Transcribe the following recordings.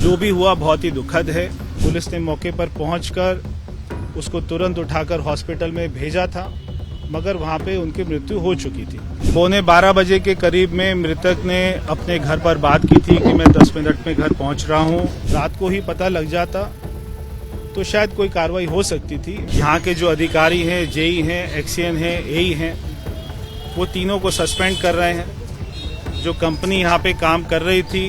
जो भी हुआ बहुत ही दुखद है। पुलिस ने मौके पर पहुंचकर उसको तुरंत उठाकर हॉस्पिटल में भेजा था, मगर वहां पे उनकी मृत्यु हो चुकी थी। 11:15 बजे के करीब में मृतक ने अपने घर पर बात की थी कि मैं 10 मिनट में घर पहुंच रहा हूं। रात को ही पता लग जाता तो शायद कोई कार्रवाई हो सकती थी। यहाँ के जो अधिकारी हैं, जेई हैं, एक्सीएन हैं, एई हैं, वो तीनों को सस्पेंड कर रहे हैं। जो कंपनी यहाँ पे काम कर रही थी,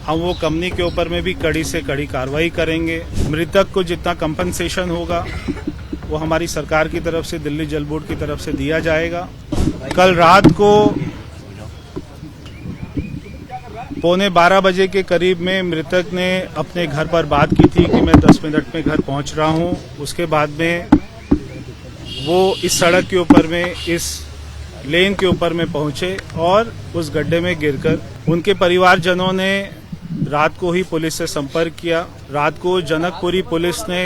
हम वो कंपनी के ऊपर में भी कड़ी से कड़ी कार्रवाई करेंगे। मृतक को जितना कंपनसेशन होगा वो हमारी सरकार की तरफ से, दिल्ली जल बोर्ड की तरफ से दिया जाएगा। कल रात को 11:15 बजे के करीब में मृतक ने अपने घर पर बात की थी कि मैं 10 मिनट में घर पहुंच रहा हूं। उसके बाद में वो इस सड़क के ऊपर में, इस लेन के ऊपर में पहुंचे और उस गड्ढे में गिरकर उनके परिवारजनों ने रात को ही पुलिस से संपर्क किया। रात को जनकपुरी पुलिस ने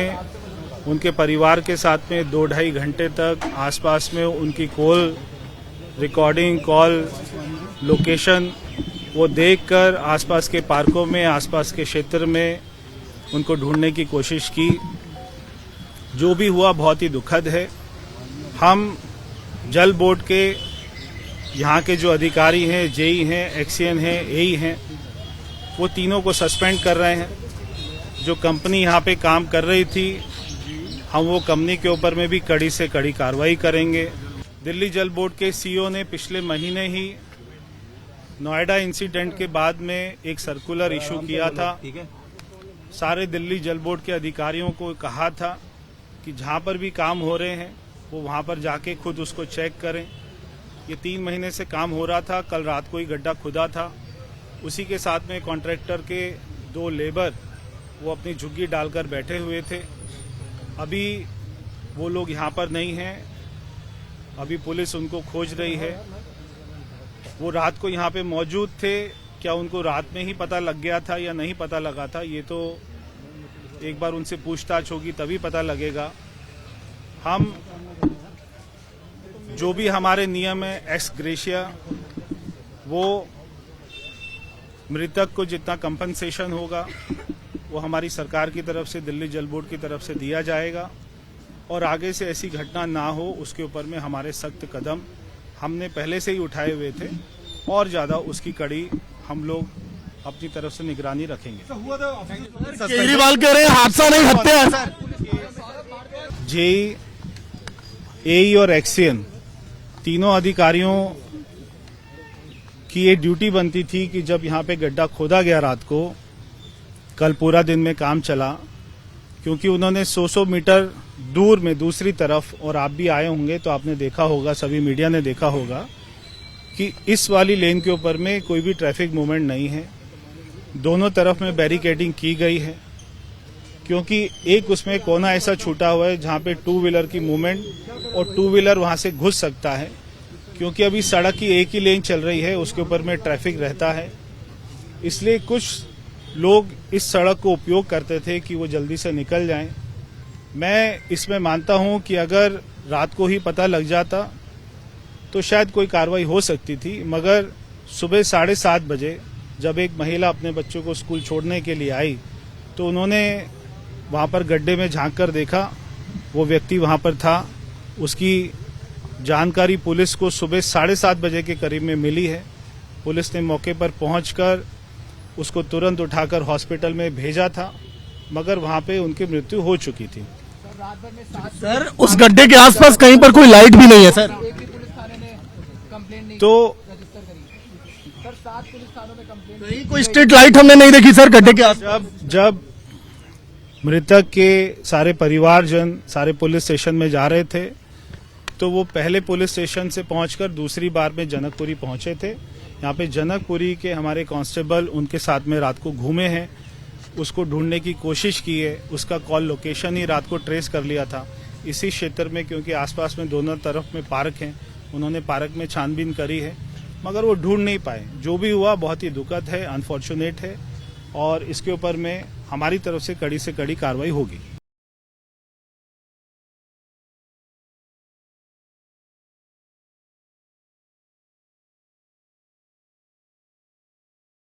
उनके परिवार के साथ में 2-2.5 घंटे तक आसपास में उनकी कॉल रिकॉर्डिंग, कॉल लोकेशन वो देखकर आसपास के पार्कों में, आसपास के क्षेत्र में उनको ढूंढने की कोशिश की। जो भी हुआ बहुत ही दुखद है। हम जल बोर्ड के यहाँ के जो अधिकारी हैं, जेई हैं, एक्सीएन हैं, एई हैं, वो तीनों को सस्पेंड कर रहे हैं। जो कंपनी यहाँ पे काम कर रही थी, हम वो कंपनी के ऊपर में भी कड़ी से कड़ी कार्रवाई करेंगे। दिल्ली जल बोर्ड के सीईओ ने पिछले महीने ही नोएडा इंसिडेंट के बाद में एक सर्कुलर इशू किया था। सारे दिल्ली जल बोर्ड के अधिकारियों को कहा था कि जहां पर भी काम हो रहे हैं वो वहां पर जाके खुद उसको चेक करें। ये 3 महीने से काम हो रहा था। कल रात को ही गड्ढा खुदा था। उसी के साथ में कॉन्ट्रैक्टर के 2 लेबर वो अपनी झुग्गी डालकर बैठे हुए थे। अभी वो लोग यहाँ पर नहीं हैं। अभी पुलिस उनको खोज रही है। वो रात को यहाँ पे मौजूद थे। क्या उनको रात में ही पता लग गया था या नहीं पता लगा था, ये तो एक बार उनसे पूछताछ होगी तभी पता लगेगा। हम जो भी हमारे नियम है एक्स ग्रेशिया, वो मृतक को जितना कंपनसेशन होगा वो हमारी सरकार की तरफ से, दिल्ली जल बोर्ड की तरफ से दिया जाएगा। और आगे से ऐसी घटना ना हो उसके ऊपर में हमारे सख्त कदम हमने पहले से ही उठाए हुए थे और ज्यादा उसकी कड़ी हम लोग अपनी तरफ से निगरानी रखेंगे। केजरीवाल कह रहे हैं हादसा नहीं, हत्या है सर। जेई, एई और एक्सीएन तीनों अधिकारियों की ये ड्यूटी बनती थी कि जब यहाँ पे गड्ढा खोदा गया रात को, कल पूरा दिन में काम चला, क्योंकि उन्होंने 100 मीटर दूर में दूसरी तरफ, और आप भी आए होंगे तो आपने देखा होगा, सभी मीडिया ने देखा होगा कि इस वाली लेन के ऊपर में कोई भी ट्रैफिक मूवमेंट नहीं है। दोनों तरफ में बैरिकेडिंग की गई है, क्योंकि एक उसमें कोना ऐसा छूटा हुआ है जहां पे 2 व्हीलर की मूवमेंट और 2 व्हीलर वहां से घुस सकता है, क्योंकि अभी सड़क की एक ही लेन चल रही है, उसके ऊपर में ट्रैफिक रहता है। इसलिए कुछ लोग इस सड़क को उपयोग करते थे कि वो जल्दी से निकल जाएं। मैं इसमें मानता हूं कि अगर रात को ही पता लग जाता तो शायद कोई कार्रवाई हो सकती थी, मगर सुबह 7:30 बजे जब एक महिला अपने बच्चों को स्कूल छोड़ने के लिए आई तो उन्होंने वहां पर गड्ढे में झांक कर देखा, वो व्यक्ति वहां पर था। उसकी जानकारी पुलिस को सुबह 7:30 बजे के करीब में मिली है। पुलिस ने मौके पर पहुंचकर उसको तुरंत उठाकर हॉस्पिटल में भेजा था, मगर वहां पे उनकी मृत्यु हो चुकी थी। सर उस गड्ढे के आसपास कहीं पर कोई लाइट भी नहीं है सर। तो कहीं कोई स्ट्रीट लाइट हमने नहीं देखी सर गड्ढे के आसपास। जब मृतक के सारे परिवारजन सारे पुलिस स्टेशन में जा रहे थे तो वो पहले पुलिस स्टेशन से पहुंचकर दूसरी बार में जनकपुरी पहुंचे थे। यहाँ पे जनकपुरी के हमारे कांस्टेबल उनके साथ में रात को घूमे हैं, उसको ढूंढने की कोशिश की है। उसका कॉल लोकेशन ही रात को ट्रेस कर लिया था इसी क्षेत्र में, क्योंकि आसपास में दोनों तरफ में पार्क हैं। उन्होंने पार्क में छानबीन करी है, मगर वो ढूंढ नहीं पाए। जो भी हुआ बहुत ही दुखद है, अनफॉर्चुनेट है, और इसके ऊपर में हमारी तरफ से कड़ी कार्रवाई होगी।